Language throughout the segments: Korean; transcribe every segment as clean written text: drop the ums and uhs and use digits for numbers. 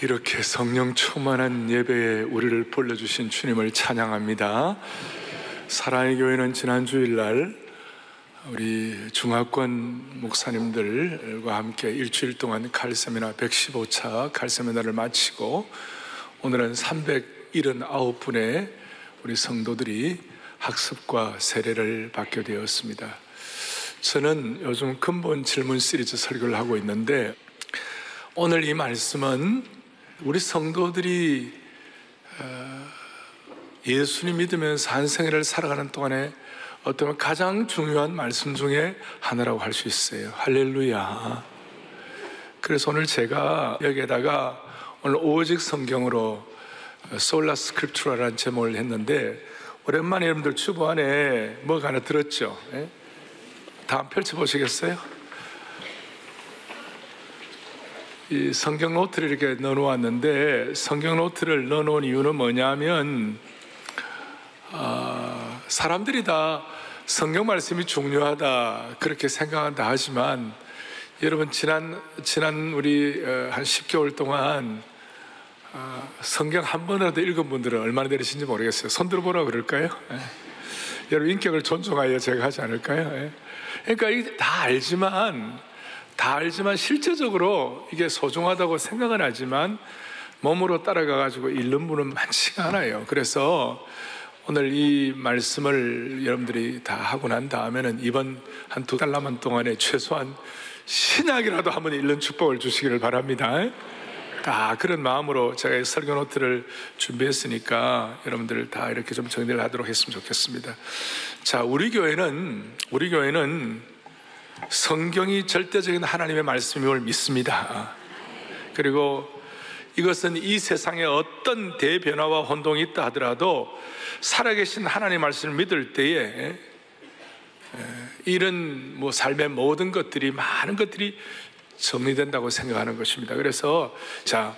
이렇게 성령 충만한 예배에 우리를 불러주신 주님을 찬양합니다. 사랑의 교회는 지난 주일날 우리 중화권 목사님들과 함께 일주일 동안 칼세미나 115차 칼세미나를 마치고 오늘은 379분의 우리 성도들이 학습과 세례를 받게 되었습니다. 저는 요즘 근본 질문 시리즈 설교를 하고 있는데, 오늘 이 말씀은 우리 성도들이 예수님 믿으면서 한 생애를 살아가는 동안에 어떤 가장 중요한 말씀 중에 하나라고 할 수 있어요. 할렐루야. 그래서 오늘 제가 여기에다가 오늘 오직 성경으로 솔라 스크립투라라는 제목을 했는데, 오랜만에 여러분들 주보안에 뭐가 하나 들었죠? 다 한번 펼쳐보시겠어요? 이 성경 노트를 이렇게 넣어놓았는데, 성경 노트를 넣어놓은 이유는 뭐냐면 사람들이 다 성경 말씀이 중요하다 그렇게 생각한다 하지만, 여러분 지난 우리 한 10개월 동안 성경 한 번이라도 읽은 분들은 얼마나 되시는지 모르겠어요. 손 들어보라 그럴까요? 여러분 인격을 존중하여 제가 하지 않을까요? 그러니까 이게 다 알지만 실제적으로 이게 소중하다고 생각은 하지만 몸으로 따라가가지고 읽는 분은 많지가 않아요. 그래서 오늘 이 말씀을 여러분들이 다 하고 난 다음에는 이번 한 2달 남은 동안에 최소한 신약이라도 한번 읽는 축복을 주시기를 바랍니다. 다 그런 마음으로 제가 설교 노트를 준비했으니까 여러분들 다 이렇게 좀 정리를 하도록 했으면 좋겠습니다. 자, 우리 교회는 성경이 절대적인 하나님의 말씀임을 믿습니다. 그리고 이것은 이 세상에 어떤 대변화와 혼동이 있다 하더라도 살아계신 하나님의 말씀을 믿을 때에 이런 삶의 모든 것들이, 많은 것들이 정리된다고 생각하는 것입니다. 그래서 자,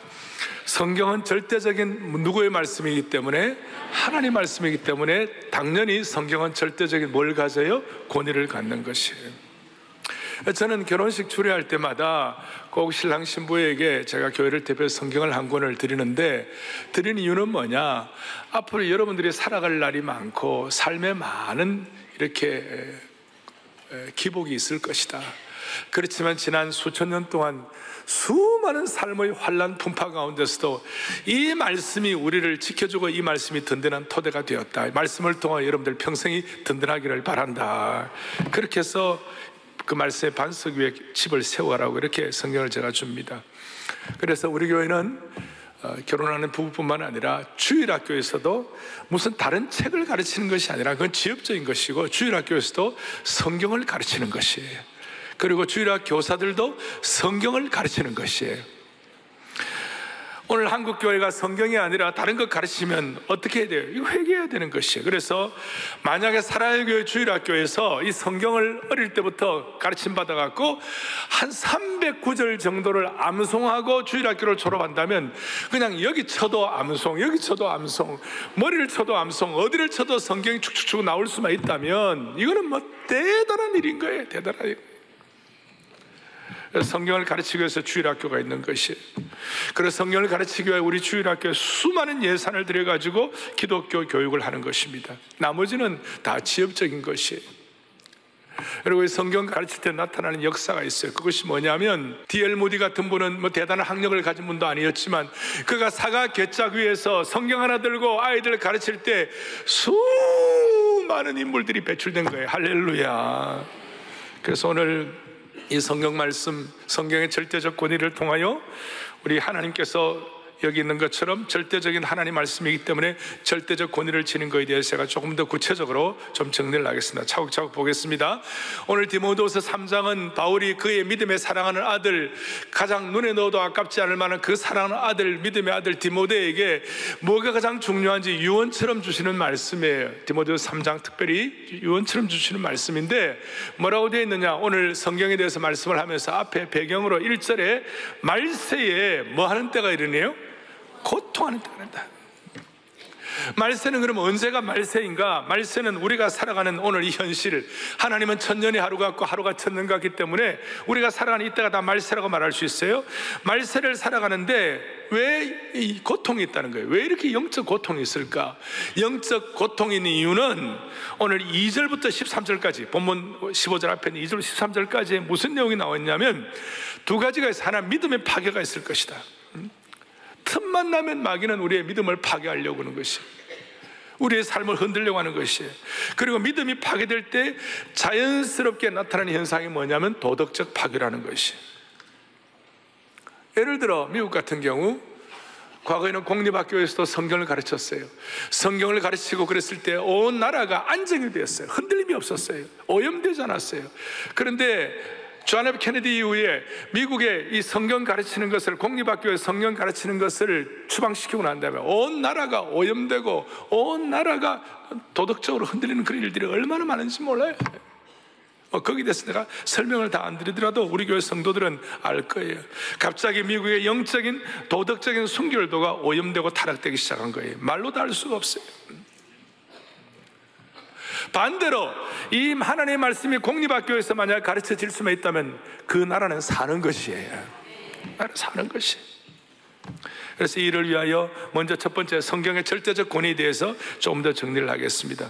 성경은 절대적인 누구의 말씀이기 때문에, 하나님의 말씀이기 때문에 당연히 성경은 절대적인 뭘 가져요? 권위를 갖는 것이에요. 저는 결혼식 주례할 때마다 꼭 신랑 신부에게 제가 교회를 대표해서 성경을 한 권을 드리는데, 드리는 이유는 뭐냐, 앞으로 여러분들이 살아갈 날이 많고 삶에 많은 이렇게 기복이 있을 것이다. 그렇지만 지난 수천 년 동안 수많은 삶의 환난 풍파 가운데서도 이 말씀이 우리를 지켜주고 이 말씀이 든든한 토대가 되었다. 말씀을 통해 여러분들 평생이 든든하기를 바란다. 그렇게 해서 그 말씀의 반석 위에 집을 세워라고 이렇게 성경을 제가 줍니다. 그래서 우리 교회는 결혼하는 부부뿐만 아니라 주일학교에서도 무슨 다른 책을 가르치는 것이 아니라 그건 지엽적인 것이고, 주일학교에서도 성경을 가르치는 것이에요. 그리고 주일학 교사들도 성경을 가르치는 것이에요. 오늘 한국교회가 성경이 아니라 다른 것 가르치면 어떻게 해야 돼요? 이거 회개해야 되는 것이에요. 그래서 만약에 사랑의 교회 주일학교에서 이 성경을 어릴 때부터 가르침 받아갖고 한 309절 정도를 암송하고 주일학교를 졸업한다면, 그냥 여기 쳐도 암송, 여기 쳐도 암송, 머리를 쳐도 암송, 어디를 쳐도 성경이 축축축 나올 수만 있다면 이거는 대단한 일인 거예요. 대단한 일. 성경을 가르치기 위해서 주일학교가 있는 것이에요. 그래서 성경을 가르치기 위해 우리 주일학교에 수많은 예산을 들여가지고 기독교 교육을 하는 것입니다. 나머지는 다 지엽적인 것이에요. 그리고 성경 가르칠 때 나타나는 역사가 있어요. 그것이 뭐냐면, D.L. 모디 같은 분은 대단한 학력을 가진 분도 아니었지만 그가 사과 괴짝 위에서 성경 하나 들고 아이들을 가르칠 때 수많은 인물들이 배출된 거예요. 할렐루야. 그래서 오늘 이 성경 말씀, 성경의 절대적 권위를 통하여 우리 하나님께서 여기 있는 것처럼 절대적인 하나님 말씀이기 때문에 절대적 권위를 지닌 것에 대해서 제가 조금 더 구체적으로 좀 정리를 하겠습니다. 차곡차곡 보겠습니다. 오늘 디모데후서 3장은 바울이 그의 믿음에 사랑하는 아들, 가장 눈에 넣어도 아깝지 않을 만한 그 사랑하는 아들, 믿음의 아들 디모데에게 뭐가 가장 중요한지 유언처럼 주시는 말씀이에요. 디모데후서 3장 특별히 유언처럼 주시는 말씀인데, 뭐라고 되어 있느냐, 오늘 성경에 대해서 말씀을 하면서 앞에 배경으로 1절에 말세에 뭐 하는 때가 이르네요? 고통하는 때가 된다. 말세는 그럼 언제가 말세인가? 말세는 우리가 살아가는 오늘 이 현실, 하나님은 천년이 하루 같고 하루가 천년 같기 때문에 우리가 살아가는 이때가 다 말세라고 말할 수 있어요. 말세를 살아가는데 왜 이 고통이 있다는 거예요. 왜 이렇게 영적 고통이 있을까? 영적 고통이 있는 이유는 오늘 2절부터 13절까지, 본문 15절 앞에 있는 2절 13절까지 무슨 내용이 나왔냐면 두 가지가 있어요. 하나, 믿음의 파괴가 있을 것이다. 틈만 나면 마귀는 우리의 믿음을 파괴하려고 하는 것이, 우리의 삶을 흔들려고 하는 것이. 그리고 믿음이 파괴될 때 자연스럽게 나타나는 현상이 뭐냐면 도덕적 파괴라는 것이. 예를 들어 미국 같은 경우 과거에는 공립학교에서도 성경을 가르쳤어요. 성경을 가르치고 그랬을 때 온 나라가 안정이 되었어요. 흔들림이 없었어요. 오염되지 않았어요. 그런데 존 F 케네디 이후에 미국에 이 성경 가르치는 것을, 공립학교에서 성경 가르치는 것을 추방시키고 난 다음에 온 나라가 오염되고 온 나라가 도덕적으로 흔들리는 그런 일들이 얼마나 많은지 몰라요. 거기에 대해서 내가 설명을 다 안 드리더라도 우리 교회 성도들은 알 거예요. 갑자기 미국의 영적인 도덕적인 순결도가 오염되고 타락되기 시작한 거예요. 말로 다 알 수가 없어요. 반대로 이 하나님의 말씀이 공립학교에서 만약 가르쳐질 수만 있다면 그 나라는 사는 것이에요. 나라는 사는 것이. 그래서 이를 위하여 먼저 첫 번째, 성경의 절대적 권위에 대해서 좀 더 정리를 하겠습니다.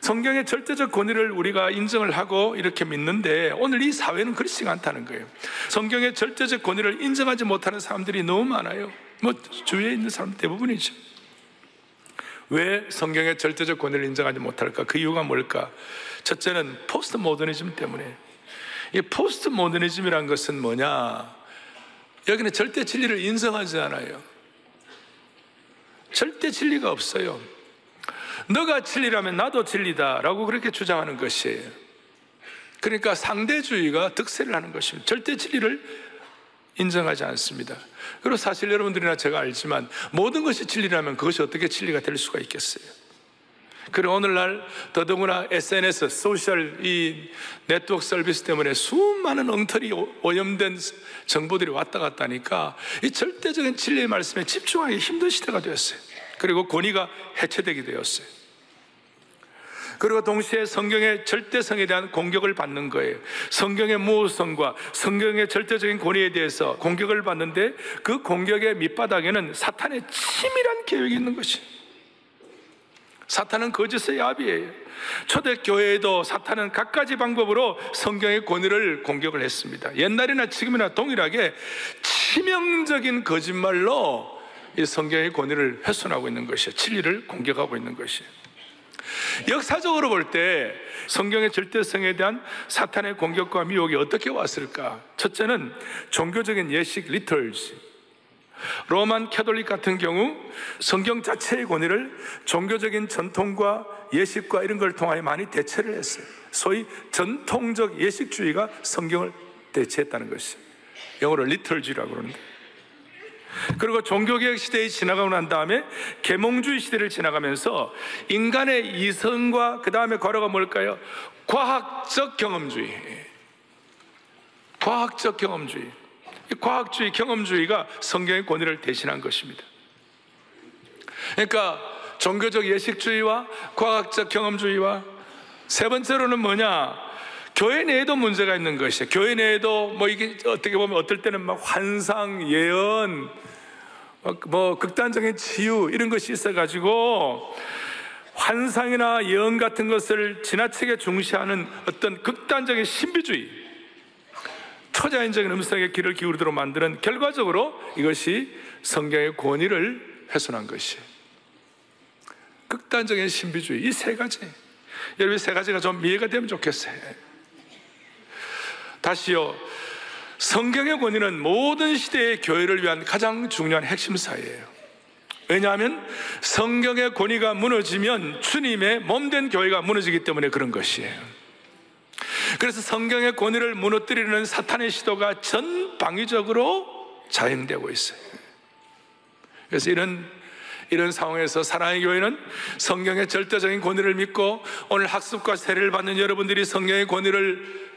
성경의 절대적 권위를 우리가 인정을 하고 이렇게 믿는데 오늘 이 사회는 그렇지가 않다는 거예요. 성경의 절대적 권위를 인정하지 못하는 사람들이 너무 많아요. 뭐 주위에 있는 사람 대부분이죠. 왜 성경의 절대적 권위를 인정하지 못할까? 그 이유가 뭘까? 첫째는 포스트 모더니즘 때문에. 이 포스트 모더니즘이란 것은 뭐냐? 여기는 절대 진리를 인정하지 않아요. 절대 진리가 없어요. 너가 진리라면 나도 진리다라고 그렇게 주장하는 것이에요. 그러니까 상대주의가 득세를 하는 것입니다. 절대 진리를 인정하지 않습니다. 그리고 사실 여러분들이나 제가 알지만 모든 것이 진리라면 그것이 어떻게 진리가 될 수가 있겠어요? 그리고 오늘날 더더구나 SNS, 소셜 이 네트워크 서비스 때문에 수많은 엉터리 오염된 정보들이 왔다 갔다 하니까 이 절대적인 진리의 말씀에 집중하기 힘든 시대가 되었어요. 그리고 권위가 해체되게 되었어요. 그리고 동시에 성경의 절대성에 대한 공격을 받는 거예요. 성경의 무호성과 성경의 절대적인 권위에 대해서 공격을 받는데 그 공격의 밑바닥에는 사탄의 치밀한 계획이 있는 것이. 사탄은 거짓의 야비예요. 초대교회에도 사탄은 갖가지 방법으로 성경의 권위를 공격을 했습니다. 옛날이나 지금이나 동일하게 치명적인 거짓말로 이 성경의 권위를 훼손하고 있는 것이에요. 진리를 공격하고 있는 것이에요. 역사적으로 볼 때 성경의 절대성에 대한 사탄의 공격과 미혹이 어떻게 왔을까? 첫째는 종교적인 예식, 리터지. 로만 캐톨릭 같은 경우 성경 자체의 권위를 종교적인 전통과 예식과 이런 걸 통하여 많이 대체를 했어요. 소위 전통적 예식주의가 성경을 대체했다는 것이에요. 영어로 리터지라고 그러는데. 그리고 종교개혁 시대에 지나가고 난 다음에 계몽주의 시대를 지나가면서 인간의 이성과 그 다음에 과로가 뭘까요? 과학적 경험주의. 과학적 경험주의. 이 과학주의, 경험주의가 성경의 권위를 대신한 것입니다. 그러니까 종교적 예식주의와 과학적 경험주의와 세 번째로는 뭐냐? 교회 내에도 문제가 있는 것이에요. 교회 내에도 뭐 이게 어떻게 보면 어떨 때는 막 환상, 예언, 뭐 극단적인 치유 이런 것이 있어가지고 환상이나 예언 같은 것을 지나치게 중시하는 어떤 극단적인 신비주의, 초자연적인 음성의 귀를 기울이도록 만드는, 결과적으로 이것이 성경의 권위를 훼손한 것이에요. 극단적인 신비주의, 이 세 가지. 여러분 이 세 가지가 좀 이해가 되면 좋겠어요. 다시요, 성경의 권위는 모든 시대의 교회를 위한 가장 중요한 핵심사예요. 왜냐하면 성경의 권위가 무너지면 주님의 몸된 교회가 무너지기 때문에 그런 것이에요. 그래서 성경의 권위를 무너뜨리는 사탄의 시도가 전방위적으로 자행되고 있어요. 그래서 이런 상황에서 사랑의 교회는 성경의 절대적인 권위를 믿고 오늘 학습과 세례를 받는 여러분들이 성경의 권위를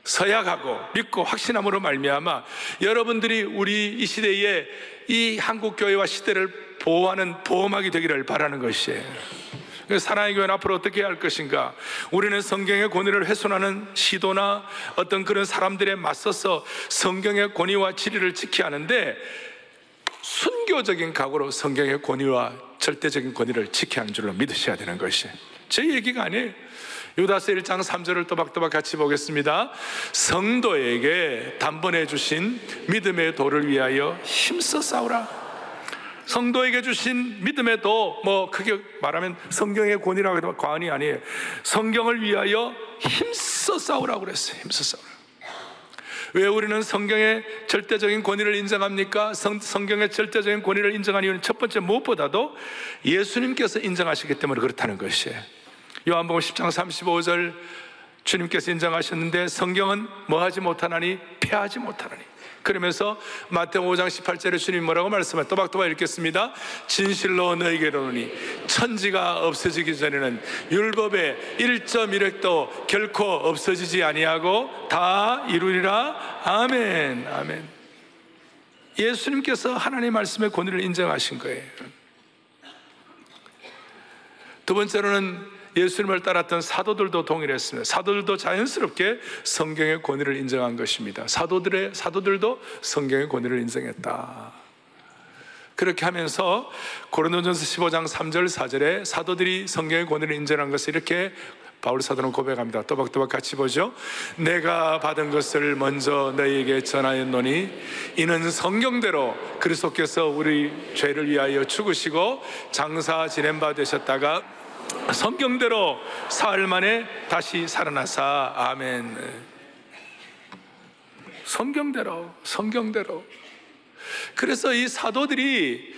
서약하고 믿고 확신함으로 말미암아 여러분들이 우리 이 시대에 이 한국 교회와 시대를 보호하는 보호막이 되기를 바라는 것이에요. 사랑의 교회는 앞으로 어떻게 해야 할 것인가? 우리는 성경의 권위를 훼손하는 시도나 어떤 그런 사람들에 맞서서 성경의 권위와 진리를 지켜야 하는데 순교적인 각오로 성경의 권위와 절대적인 권위를 지켜야 하는 줄로 믿으셔야 되는 것이 제 얘기가 아니에요. 유다서 1장 3절을 또박또박 같이 보겠습니다. 성도에게 단번에 주신 믿음의 도를 위하여 힘써 싸우라. 성도에게 주신 믿음의 도, 크게 말하면 성경의 권위라고 해도 과언이 아니에요. 성경을 위하여 힘써 싸우라고 그랬어요. 힘써 싸우라. 왜 우리는 성경의 절대적인 권위를 인정합니까? 성경의 절대적인 권위를 인정하는 이유는 첫 번째 무엇보다도 예수님께서 인정하시기 때문에 그렇다는 것이에요. 요한복음 10장 35절 주님께서 인정하셨는데 성경은 뭐하지 못하나니 폐하지 못하나니. 그러면서 마태복음 5장 18절에 주님 뭐라고 말씀하세요? 또박또박 읽겠습니다. 진실로 너희에게 이르노니 천지가 없어지기 전에는 율법의 1.1획도 결코 없어지지 아니하고 다 이루리라. 아멘. 아멘. 예수님께서 하나님의 말씀의 권위를 인정하신 거예요. 두 번째로는 예수님을 따랐던 사도들도 동일했습니다. 사도들도 자연스럽게 성경의 권위를 인정한 것입니다. 사도들도 성경의 권위를 인정했다. 그렇게 하면서 고린도전서 15장 3절 4절에 사도들이 성경의 권위를 인정한 것을 이렇게 바울 사도는 고백합니다. 또박또박 같이 보죠. 내가 받은 것을 먼저 너희에게 전하였노니 이는 성경대로 그리스도께서 우리 죄를 위하여 죽으시고 장사 지낸 바 되셨다가 성경대로 사흘 만에 다시 살아나사. 아멘. 성경대로. 그래서 이 사도들이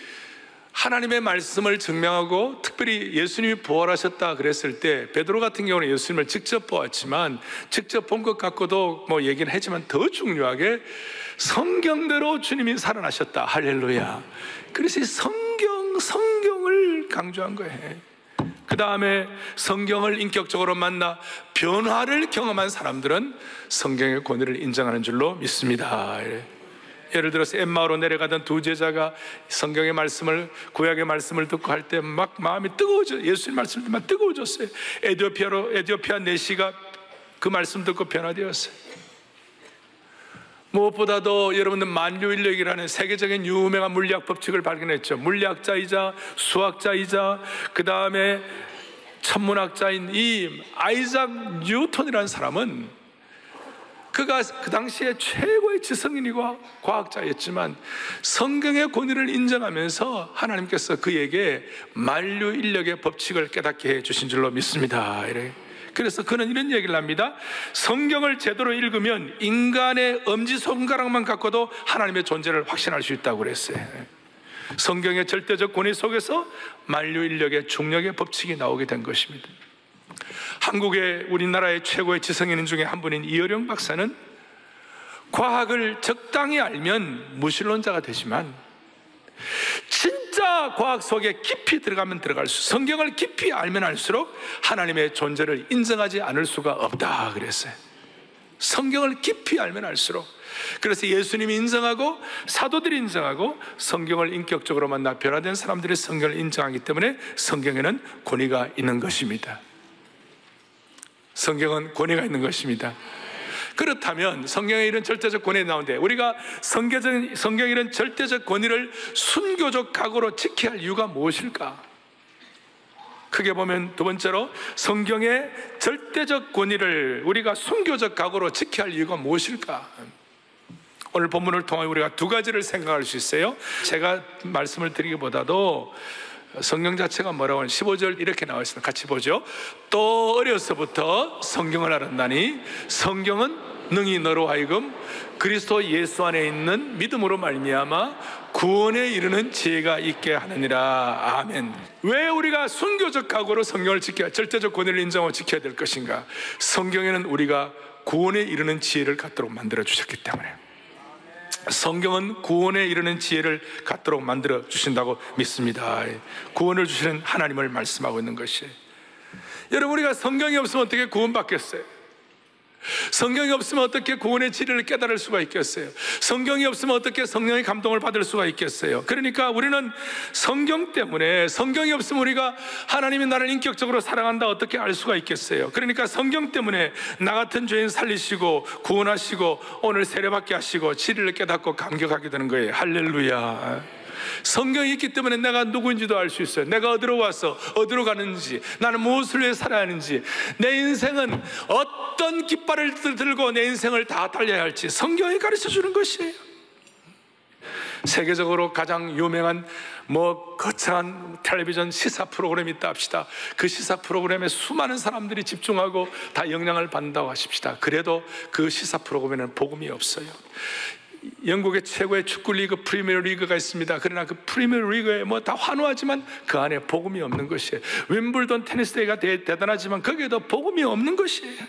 하나님의 말씀을 증명하고 특별히 예수님이 부활하셨다 그랬을 때 베드로 같은 경우는 예수님을 직접 보았지만 직접 본 것 같고도 얘기는 했지만 더 중요하게 성경대로 주님이 살아나셨다. 할렐루야. 그래서 이 성경을 강조한 거예요. 그 다음에 성경을 인격적으로 만나 변화를 경험한 사람들은 성경의 권위를 인정하는 줄로 믿습니다. 예를 들어서 엠마오로 내려가던 두 제자가 성경의 말씀을, 구약의 말씀을 듣고 할 때 막 마음이 뜨거워져, 예수님 말씀 듣만 뜨거워졌어요. 에티오피아 내시가 그 말씀 듣고 변화되었어요. 무엇보다도 여러분들 만유인력이라는 세계적인 유명한 물리학 법칙을 발견했죠. 물리학자이자 수학자이자 그 다음에 천문학자인 이 아이작 뉴턴이라는 사람은 그가 그 당시에 최고의 지성인이고 과학자였지만 성경의 권위를 인정하면서 하나님께서 그에게 만유인력의 법칙을 깨닫게 해주신 줄로 믿습니다. 그래서 그는 이런 얘기를 합니다. 성경을 제대로 읽으면 인간의 엄지손가락만 갖고도 하나님의 존재를 확신할 수 있다고 그랬어요. 성경의 절대적 권위 속에서 만유인력의 중력의 법칙이 나오게 된 것입니다. 한국의 우리나라의 최고의 지성인 중에 한 분인 이어령 박사는 과학을 적당히 알면 무신론자가 되지만 진짜 과학 속에 깊이 들어가면 들어갈수록 성경을 깊이 알면 알수록 하나님의 존재를 인정하지 않을 수가 없다 그랬어요. 성경을 깊이 알면 알수록. 그래서 예수님이 인정하고 사도들이 인정하고 성경을 인격적으로 만나 변화된 사람들이 성경을 인정하기 때문에 성경에는 권위가 있는 것입니다. 성경은 권위가 있는 것입니다. 그렇다면 성경에 이런 절대적 권위 나오는데 우리가 성경에 이런 절대적 권위를 순교적 각오로 지켜야 할 이유가 무엇일까? 크게 보면 두 번째로 성경의 절대적 권위를 우리가 순교적 각오로 지켜야 할 이유가 무엇일까? 오늘 본문을 통해 우리가 두 가지를 생각할 수 있어요. 제가 말씀을 드리기보다도 성경 자체가 뭐라고 하는 15절 이렇게 나와 있습니다. 같이 보죠. 또 어려서부터 성경을 알았나니 성경은 능히 너로 하여금 그리스도 예수 안에 있는 믿음으로 말미암아 구원에 이르는 지혜가 있게 하느니라. 아멘. 왜 우리가 순교적 각오로 성경을 지켜야, 절대적 권위를 인정하고 지켜야 될 것인가? 성경에는 우리가 구원에 이르는 지혜를 갖도록 만들어 주셨기 때문에. 성경은 구원에 이르는 지혜를 갖도록 만들어 주신다고 믿습니다. 구원을 주시는 하나님을 말씀하고 있는 것이에요. 여러분, 우리가 성경이 없으면 어떻게 구원받겠어요? 성경이 없으면 어떻게 구원의 진리를 깨달을 수가 있겠어요? 성경이 없으면 어떻게 성령의 감동을 받을 수가 있겠어요? 그러니까 우리는 성경 때문에, 성경이 없으면 우리가 하나님이 나를 인격적으로 사랑한다 어떻게 알 수가 있겠어요? 그러니까 성경 때문에 나 같은 죄인 살리시고 구원하시고 오늘 세례받게 하시고 진리를 깨닫고 감격하게 되는 거예요. 할렐루야. 성경이 있기 때문에 내가 누구인지도 알 수 있어요. 내가 어디로 와서 어디로 가는지, 나는 무엇을 위해 살아야 하는지, 내 인생은 어떤 깃발을 들고 내 인생을 다 달려야 할지 성경이 가르쳐 주는 것이에요. 세계적으로 가장 유명한 거창한 텔레비전 시사 프로그램이 있다 합시다. 그 시사 프로그램에 수많은 사람들이 집중하고 다 영향을 받는다고 하십시다. 그래도 그 시사 프로그램에는 복음이 없어요. 영국의 최고의 축구 리그 프리미어 리그가 있습니다. 그러나 그 프리미어 리그에 다 환호하지만 그 안에 복음이 없는 것이에요. 윈블던 테니스 대회가 대단하지만 거기에도 복음이 없는 것이에요.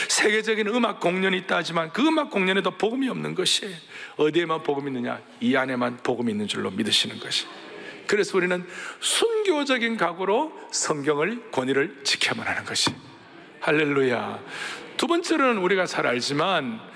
세계적인 음악 공연이 있다 하지만 그 음악 공연에도 복음이 없는 것이에요. 어디에만 복음이 있느냐? 이 안에만 복음이 있는 줄로 믿으시는 것이. 그래서 우리는 순교적인 각오로 성경을 권위를 지켜야만 하는 것이. 할렐루야. 두 번째로는 우리가 잘 알지만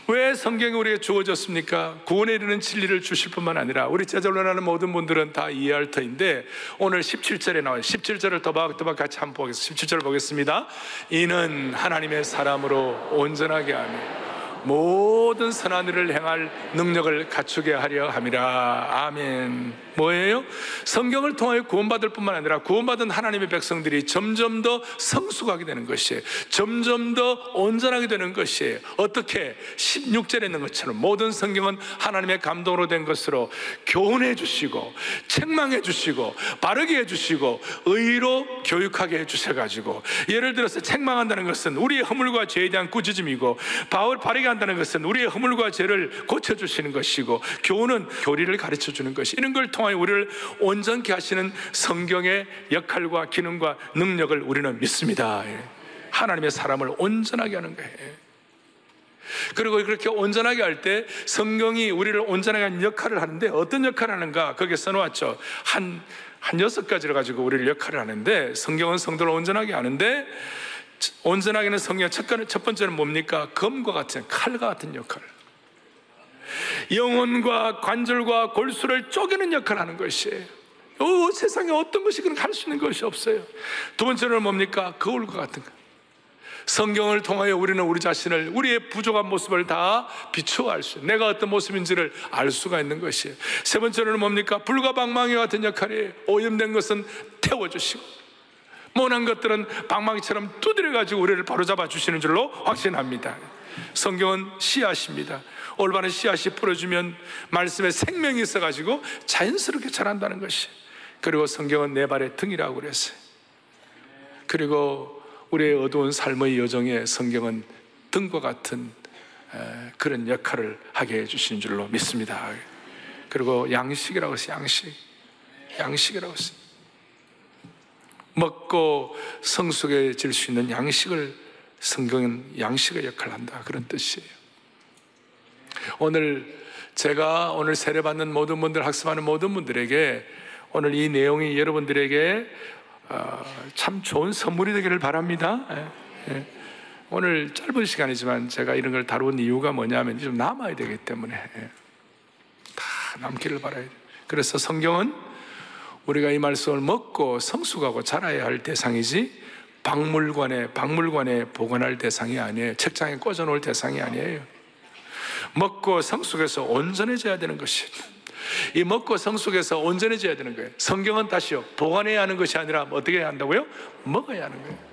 왜 성경이 우리에게 주어졌습니까? 구원에 이르는 진리를 주실 뿐만 아니라 우리 제자론하는 모든 분들은 다 이해할 터인데 오늘 17절에 나와요. 17절을 또박또박 같이 한번 보겠습니다. 17절 보겠습니다. 이는 하나님의 사람으로 온전하게 하며 모든 선한 일을 행할 능력을 갖추게 하려 함이라. 아멘. 뭐예요? 성경을 통하여 구원받을 뿐만 아니라 구원받은 하나님의 백성들이 점점 더 성숙하게 되는 것이에요. 점점 더 온전하게 되는 것이에요. 어떻게? 16절에 있는 것처럼 모든 성경은 하나님의 감동으로 된 것으로 교훈해 주시고 책망해 주시고 바르게 해주시고 의로 교육하게 해주셔가지고, 예를 들어서 책망한다는 것은 우리의 허물과 죄에 대한 꾸짖음이고, 바르게 한다는 것은 우리의 허물과 죄를 고쳐주시는 것이고, 교훈은 교리를 가르쳐주는 것이, 이런 걸 통하여 우리를 온전케 하시는 성경의 역할과 기능과 능력을 우리는 믿습니다. 하나님의 사람을 온전하게 하는 거예요. 그리고 그렇게 온전하게 할 때 성경이 우리를 온전하게 하는 역할을 하는데, 어떤 역할을 하는가 거기에 써놓았죠. 한 6가지를 가지고 우리를 역할을 하는데, 성경은 성도를 온전하게 하는데, 온전하게 하는 성경의 첫 번째는 뭡니까? 검과 같은, 칼과 같은 역할, 영혼과 관절과 골수를 쪼개는 역할을 하는 것이에요. 세상에 어떤 것이 그렇게 할 수 있는 것이 없어요. 두 번째는 뭡니까? 거울과 같은 것. 성경을 통하여 우리는 우리 자신을, 우리의 부족한 모습을 다 비추어 알 수, 내가 어떤 모습인지를 알 수가 있는 것이에요. 세 번째로는 뭡니까? 불과 방망이 같은 역할이에요. 오염된 것은 태워주시고, 모난 것들은 방망이처럼 두드려가지고 우리를 바로잡아 주시는 줄로 확신합니다. 성경은 씨앗입니다. 올바른 씨앗이 뿌려주면 말씀에 생명이 있어가지고 자연스럽게 자란다는 것이. 그리고 성경은 내 발의 등이라고 그랬어요. 그리고 우리의 어두운 삶의 여정에 성경은 등과 같은 그런 역할을 하게 해주시는 줄로 믿습니다. 그리고 양식이라고 했어요. 양식이라고 했어요. 먹고 성숙해질 수 있는 양식을, 성경은 양식의 역할을 한다, 그런 뜻이에요. 제가 오늘 세례받는 모든 분들, 학습하는 모든 분들에게 오늘 이 내용이 여러분들에게 참 좋은 선물이 되기를 바랍니다. 오늘 짧은 시간이지만 제가 이런 걸 다룬 이유가 뭐냐면 좀 남아야 되기 때문에, 다 남기를 바라야 돼요. 그래서 성경은 우리가 이 말씀을 먹고 성숙하고 자라야 할 대상이지 박물관에 보관할 대상이 아니에요. 책장에 꽂아놓을 대상이 아니에요. 먹고 성숙해서 온전해져야 되는 것이, 이 먹고 성숙해서 온전해져야 되는 거예요. 성경은 다시요, 보관해야 하는 것이 아니라 어떻게 해야 한다고요? 먹어야 하는 거예요.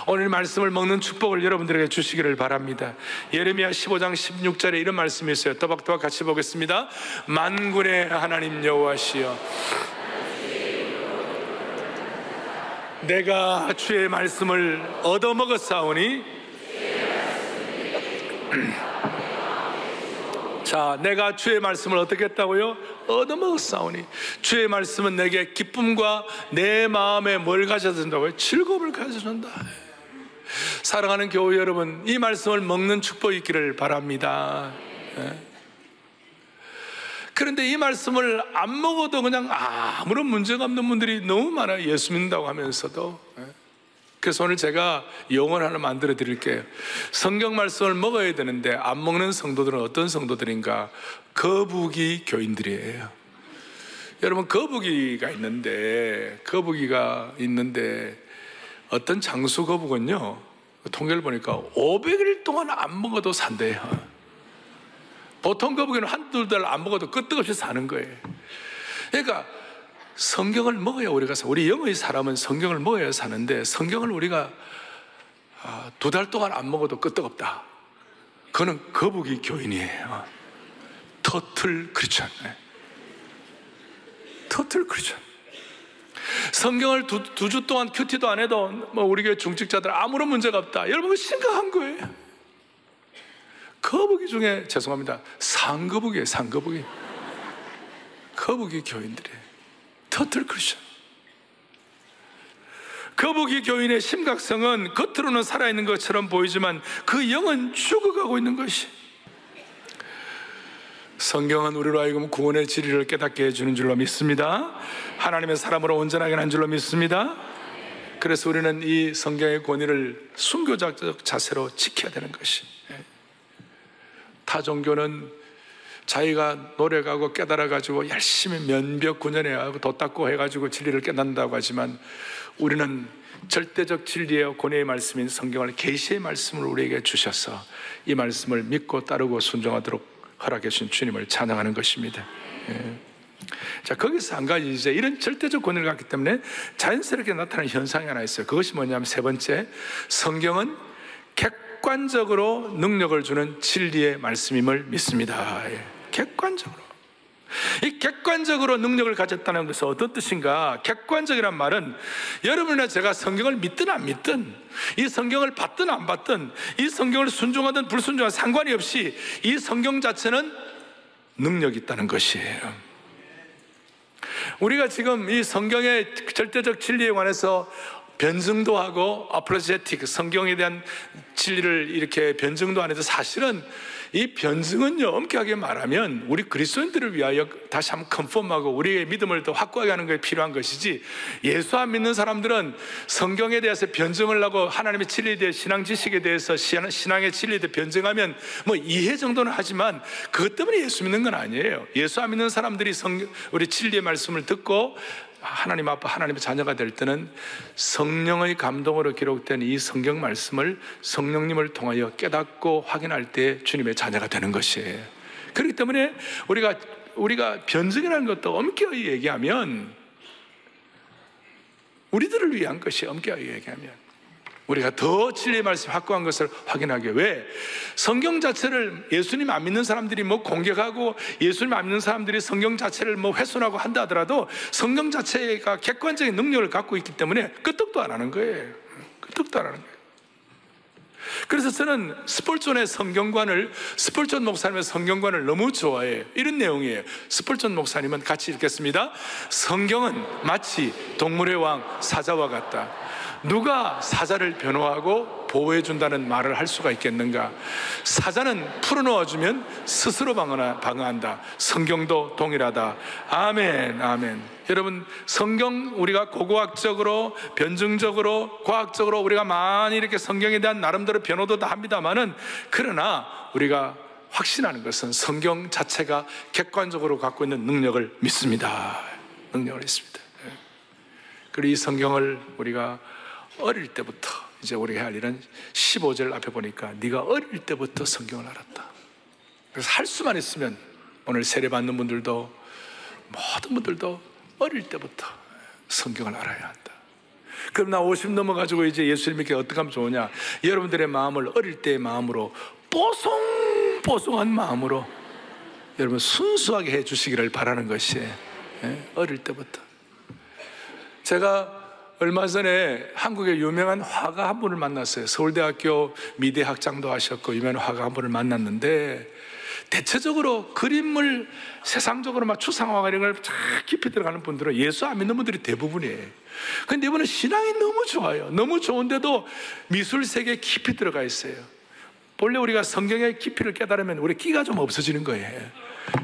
오늘 말씀을 먹는 축복을 여러분들에게 주시기를 바랍니다. 예레미야 15장 16절에 이런 말씀이 있어요. 또박또박 같이 보겠습니다. 만군의 하나님 여호와시여, 내가 주의 말씀을 얻어먹었사오니, 자, 내가 주의 말씀을 어떻게 했다고요? 얻어먹었사오니. 주의 말씀은 내게 기쁨과 내 마음에 뭘 가져준다고요? 즐거움을 가져준다. 사랑하는 교회 여러분, 이 말씀을 먹는 축복이 있기를 바랍니다. 그런데 이 말씀을 안 먹어도 그냥 아무런 문제가 없는 분들이 너무 많아요. 예수 믿는다고 하면서도. 그래서 오늘 제가 용언 하나 만들어 드릴게요. 성경 말씀을 먹어야 되는데 안 먹는 성도들은 어떤 성도들인가? 거북이 교인들이에요. 여러분, 거북이가 있는데 어떤 장수 거북은요, 통계를 보니까 500일 동안 안 먹어도 산대요. 보통 거북이는 한두 달 안 먹어도 끄떡없이 사는 거예요. 그러니까 성경을 먹어야 우리가 우리 영의 사람은 성경을 먹어야 사는데, 성경을 우리가 2달 동안 안 먹어도 끄떡없다. 그거는 거북이 교인이에요. 터틀 크리스천. 터틀 크리스천. 성경을 두 주 동안 큐티도 안 해도 우리 교회 중직자들 아무런 문제가 없다. 여러분, 심각한 거예요. 거북이 중에, 죄송합니다, 상거북이에요. 상거북이. 거북이 교인들이에요. 터틀 크리스천. 거북이 교인의 심각성은 겉으로는 살아있는 것처럼 보이지만 그 영은 죽어가고 있는 것이. 성경은 우리로 하여금 구원의 진리를 깨닫게 해주는 줄로 믿습니다. 하나님의 사람으로 온전하게 한 줄로 믿습니다. 그래서 우리는 이 성경의 권위를 순교자적 자세로 지켜야 되는 것이. 타 종교는 자기가 노력하고 깨달아가지고 열심히 면벽 구현해가지고 도 닦고 해가지고 진리를 깨닫는다고 하지만, 우리는 절대적 진리의 권위의 말씀인 성경을, 계시의 말씀을 우리에게 주셔서 이 말씀을 믿고 따르고 순종하도록 허락해 주신 주님을 찬양하는 것입니다. 자, 거기서 한 가지, 이제 이런 절대적 권위를 갖기 때문에 자연스럽게 나타나는 현상이 하나 있어요. 그것이 뭐냐면, 세 번째, 성경은 객관적으로 능력을 주는 진리의 말씀임을 믿습니다. 객관적으로. 이 객관적으로 능력을 가졌다는 것은 어떤 뜻인가? 객관적이란 말은 여러분이나 제가 성경을 믿든 안 믿든, 이 성경을 받든 안 받든, 이 성경을 순종하든 불순종하든 상관이 없이 이 성경 자체는 능력이 있다는 것이에요. 우리가 지금 이 성경의 절대적 진리에 관해서 변증도 하고 아폴로제틱, 성경에 대한 진리를 이렇게 변증도 안 해도, 사실은 이 변증은요, 엄격하게 말하면 우리 그리스도인들을 위하여 다시 한번 컨펌하고 우리의 믿음을 더 확고하게 하는 것이 필요한 것이지, 예수 안 믿는 사람들은 성경에 대해서 변증을 하고 하나님의 진리에 대해, 신앙 지식에 대해서, 신앙의 진리에 대해 변증하면 이해 정도는 하지만 그것 때문에 예수 믿는 건 아니에요. 예수 안 믿는 사람들이 우리 진리의 말씀을 듣고 하나님 앞에 하나님의 자녀가 될 때는 성령의 감동으로 기록된 이 성경 말씀을 성령님을 통하여 깨닫고 확인할 때 주님의 자녀가 되는 것이에요. 그렇기 때문에 우리가 변증이라는 것도 엄격히 얘기하면 우리들을 위한 것이, 엄격히 얘기하면 우리가 더 진리의 말씀 확고한 것을 확인하기 위해. 왜? 성경 자체를 예수님 안 믿는 사람들이 공격하고, 예수님 안 믿는 사람들이 성경 자체를 훼손하고 한다 하더라도 성경 자체가 객관적인 능력을 갖고 있기 때문에 끄떡도 안 하는 거예요. 끄떡도 안 하는 거예요. 그래서 저는 스폴존의 성경관을, 스폴존 목사님의 성경관을 너무 좋아해요. 이런 내용이에요. 스폴존 목사님은 같이 읽겠습니다. 성경은 마치 동물의 왕 사자와 같다. 누가 사자를 변호하고 보호해준다는 말을 할 수가 있겠는가? 사자는 풀어놓아주면 스스로 방어한다. 성경도 동일하다. 아멘, 아멘. 여러분, 성경, 우리가 고고학적으로, 변증적으로, 과학적으로 우리가 많이 이렇게 성경에 대한 나름대로 변호도 다 합니다만은, 그러나 우리가 확신하는 것은 성경 자체가 객관적으로 갖고 있는 능력을 믿습니다. 능력을 믿습니다. 그리고 이 성경을 우리가 어릴 때부터, 이제 우리가 할 일은 15절 앞에 보니까 네가 어릴 때부터 성경을 알았다. 그래서 할 수만 있으면 오늘 세례 받는 분들도, 모든 분들도 어릴 때부터 성경을 알아야 한다. 그럼 나 50 넘어가지고 이제 예수님께 어떻게 하면 좋으냐? 여러분들의 마음을 어릴 때의 마음으로, 뽀송뽀송한 마음으로 여러분 순수하게 해 주시기를 바라는 것이에요. 어릴 때부터. 제가 얼마 전에 한국의 유명한 화가 한 분을 만났어요. 서울대학교 미대 학장도 하셨고 유명한 화가 한 분을 만났는데, 대체적으로 그림을 세상적으로 막 추상화가 이런 걸 깊이 들어가는 분들은 예수 안 믿는 분들이 대부분이에요. 근데 이분은 신앙이 너무 좋아요. 너무 좋은데도 미술 세계에 깊이 들어가 있어요. 본래 우리가 성경의 깊이를 깨달으면 우리 끼가 좀 없어지는 거예요.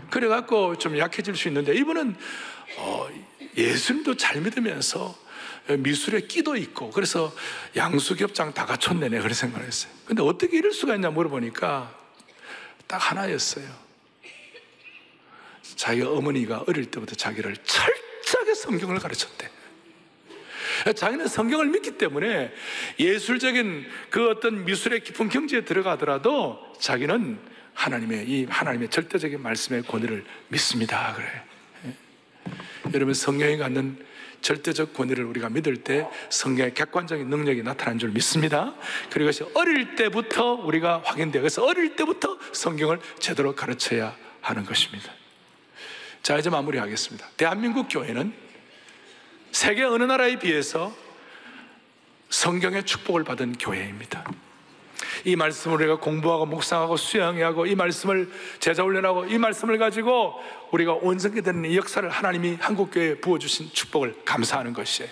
그래갖고 좀 약해질 수 있는데, 이분은 예수님도 잘 믿으면서 미술에 끼도 있고, 그래서 양수겹장 다 갖췄네, 내가 그런 생각을 했어요. 근데 어떻게 이럴 수가 있냐 물어보니까 딱 하나였어요. 자기 어머니가 어릴 때부터 자기를 철저하게 성경을 가르쳤대. 자기는 성경을 믿기 때문에 예술적인 그 어떤 미술의 깊은 경지에 들어가더라도 자기는 하나님의 절대적인 말씀의 권위를 믿습니다. 그래. 여러분, 성경이 갖는 절대적 권위를 우리가 믿을 때 성경의 객관적인 능력이 나타난 줄 믿습니다. 그리고 이것이 어릴 때부터 우리가 확인돼요. 그래서 어릴 때부터 성경을 제대로 가르쳐야 하는 것입니다. 자, 이제 마무리하겠습니다. 대한민국 교회는 세계 어느 나라에 비해서 성경의 축복을 받은 교회입니다. 이 말씀을 우리가 공부하고 묵상하고 수양하고 이 말씀을 제자훈련하고 이 말씀을 가지고 우리가 온전케되는 이 역사를 하나님이 한국교회에 부어주신 축복을 감사하는 것이에요.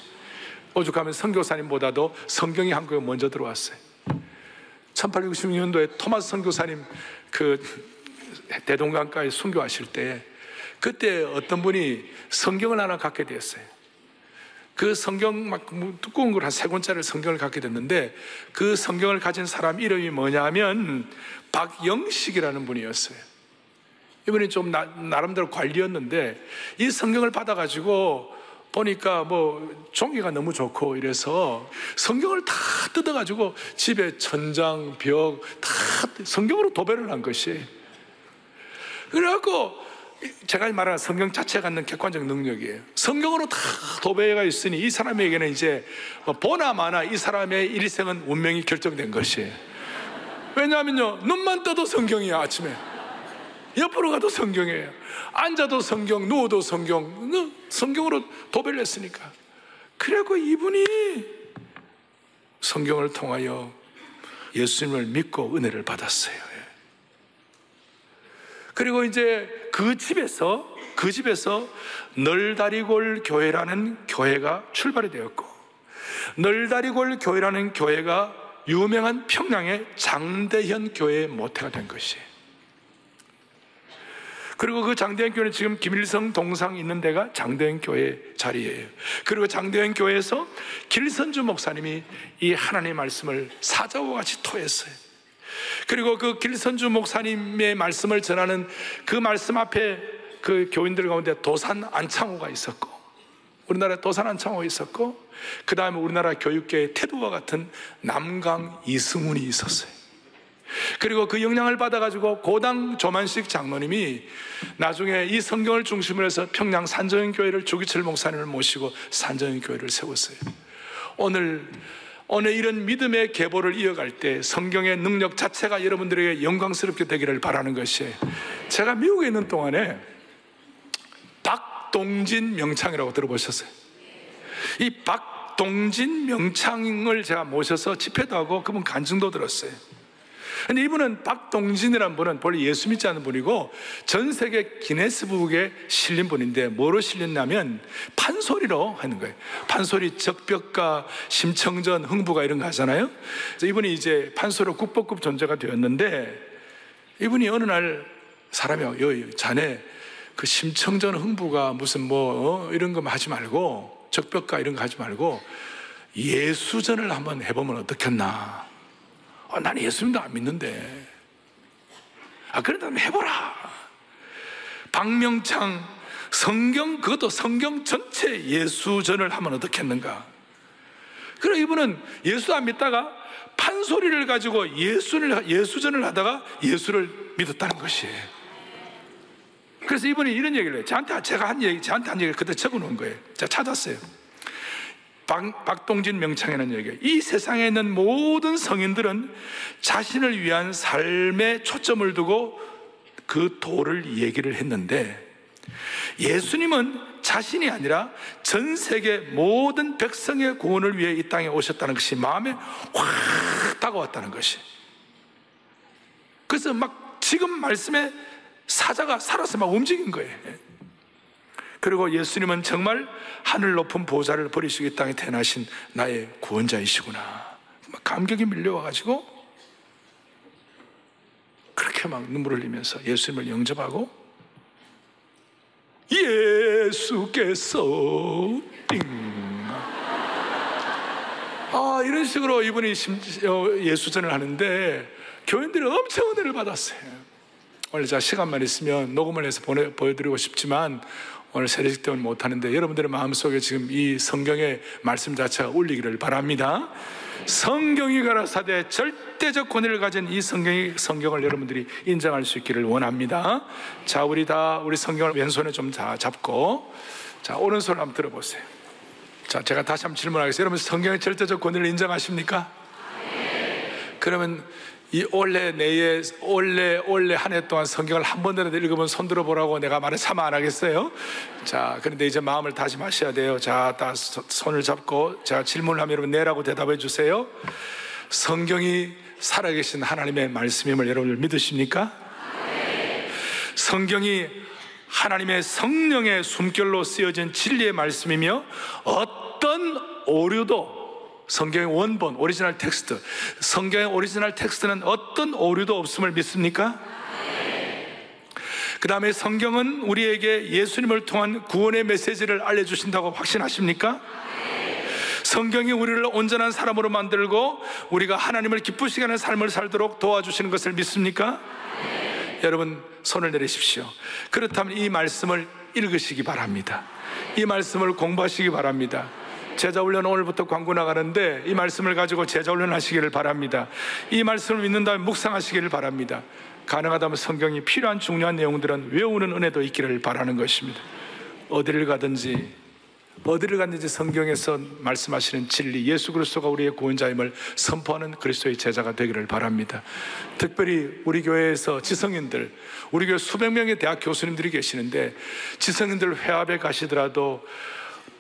오죽하면 선교사님보다도 성경이 한국에 먼저 들어왔어요. 1866년도에 토마스 선교사님 그 대동강가에 순교하실 때 그때 어떤 분이 성경을 하나 갖게 되었어요. 그 성경 막 두꺼운 걸 한 3권짜리 성경을 갖게 됐는데 그 성경을 가진 사람 이름이 뭐냐면 박영식이라는 분이었어요. 이분이 좀 나름대로 관리였는데 이 성경을 받아가지고 보니까 뭐 종이가 너무 좋고 이래서 성경을 다 뜯어가지고 집에 천장, 벽 다 성경으로 도배를 한 것이. 그래갖고 제가 말하는 성경 자체가 갖는 객관적 능력이에요. 성경으로 다 도배가 있으니 이 사람에게는 이제 보나 마나 이 사람의 일생은 운명이 결정된 것이에요. 왜냐하면요, 눈만 떠도 성경이야. 아침에 옆으로 가도 성경이에요. 앉아도 성경, 누워도 성경, 성경으로 도배를 했으니까. 그래고 이분이 성경을 통하여 예수님을 믿고 은혜를 받았어요. 그리고 이제 그 집에서 널다리골 교회라는 교회가 출발이 되었고, 널다리골 교회라는 교회가 유명한 평양의 장대현 교회의 모태가 된 것이에요. 그리고 그 장대현 교회는 지금 김일성 동상 있는 데가 장대현 교회 자리예요. 그리고 장대현 교회에서 길선주 목사님이 이 하나님의 말씀을 사자와 같이 토했어요. 그리고 그 길선주 목사님의 말씀을 전하는 그 말씀 앞에 그 교인들 가운데 도산 안창호가 있었고, 우리나라에 도산 안창호가 있었고, 그 다음에 우리나라 교육계의 태도와 같은 남강 이승훈이 있었어요. 그리고 그 영향을 받아가지고 고당 조만식 장로님이 나중에 이 성경을 중심으로 해서 평양 산정교회를 조기철 목사님을 모시고 산정교회를 세웠어요. 오늘 이런 믿음의 계보를 이어갈 때 성경의 능력 자체가 여러분들에게 영광스럽게 되기를 바라는 것이에요. 제가 미국에 있는 동안에 박동진 명창이라고 들어보셨어요? 이 박동진 명창을 제가 모셔서 집회도 하고 그분 간증도 들었어요. 근데 이분은 박동진이라는 분은 본래 예수 믿지 않는 분이고 전 세계 기네스북에 실린 분인데 뭐로 실렸냐면 판소리로 하는 거예요. 판소리 적벽가, 심청전, 흥부가 이런 거 하잖아요. 그래서 이분이 이제 판소리로 국보급 존재가 되었는데 이분이 어느 날 사람이 자네 그 심청전, 흥부가 무슨 이런 거 하지 말고 적벽가 이런 거 하지 말고 예수전을 한번 해보면 어떻겠나. 나는 예수님도 안 믿는데. 그래도 한번 해보라. 박명창 그것도 성경 전체 예수전을 하면 어떻겠는가. 그래 이분은 예수 안 믿다가 판소리를 가지고 예수전을 하다가 예수를 믿었다는 것이에요. 그래서 이분이 이런 얘기를 해요. 저한테 한 얘기를 그때 적어 놓은 거예요. 제가 찾았어요. 박동진 명창이라는 얘기예요. 이 세상에 있는 모든 성인들은 자신을 위한 삶에 초점을 두고 그 도를 얘기를 했는데 예수님은 자신이 아니라 전 세계 모든 백성의 구원을 위해 이 땅에 오셨다는 것이 마음에 확 다가왔다는 것이. 그래서 막 지금 말씀에 사자가 살아서 막 움직인 거예요. 그리고 예수님은 정말 하늘 높은 보좌를 버리시고 이 땅에 태어나신 나의 구원자이시구나. 막 감격이 밀려와가지고 그렇게 막 눈물을 흘리면서 예수님을 영접하고 예수께서 이런 식으로 이분이 예수전을 하는데 교인들이 엄청 은혜를 받았어요. 오늘 제가 시간만 있으면 녹음을 해서 보여드리고 싶지만 오늘 세례식 때문에 못하는데 여러분들의 마음속에 지금 이 성경의 말씀 자체가 울리기를 바랍니다. 성경이 가라사대 절대적 권위를 가진 이 성경을 여러분들이 인정할 수 있기를 원합니다. 자, 우리 성경을 왼손에 좀 잡고, 자, 오른손을 한번 들어보세요. 자, 제가 다시 한번 질문하겠습니다. 여러분, 성경의 절대적 권위를 인정하십니까? 그러면 이 올해 한 해 동안 성경을 한 번이라도 읽으면 손 들어보라고 내가 말을 참 안 하겠어요? 자, 그런데 이제 마음을 다짐하셔야 돼요. 자, 다 손을 잡고 제가 질문을 하면 여러분 네라고 대답해 주세요. 성경이 살아계신 하나님의 말씀임을 여러분들 믿으십니까? 성경이 하나님의 성령의 숨결로 쓰여진 진리의 말씀이며 어떤 오류도, 성경의 원본, 오리지널 텍스트, 성경의 오리지널 텍스트는 어떤 오류도 없음을 믿습니까? 그 다음에 성경은 우리에게 예수님을 통한 구원의 메시지를 알려주신다고 확신하십니까? 성경이 우리를 온전한 사람으로 만들고 우리가 하나님을 기쁘시게 하는 삶을 살도록 도와주시는 것을 믿습니까? 여러분, 손을 내리십시오. 그렇다면 이 말씀을 읽으시기 바랍니다. 이 말씀을 공부하시기 바랍니다. 제자훈련 오늘부터 광고 나가는데 이 말씀을 가지고 제자훈련 하시기를 바랍니다. 이 말씀을 믿는 다음에 묵상하시기를 바랍니다. 가능하다면 성경이 필요한 중요한 내용들은 외우는 은혜도 있기를 바라는 것입니다. 어디를 가든지 성경에서 말씀하시는 진리, 예수 그리스도가 우리의 구원자임을 선포하는 그리스도의 제자가 되기를 바랍니다. 특별히 우리 교회에서 지성인들, 우리 교회 수백 명의 대학 교수님들이 계시는데 지성인들 회합에 가시더라도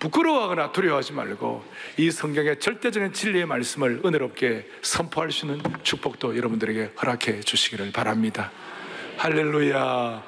부끄러워하거나 두려워하지 말고 이 성경의 절대적인 진리의 말씀을 은혜롭게 선포할 수 있는 축복도 여러분들에게 허락해 주시기를 바랍니다. 할렐루야.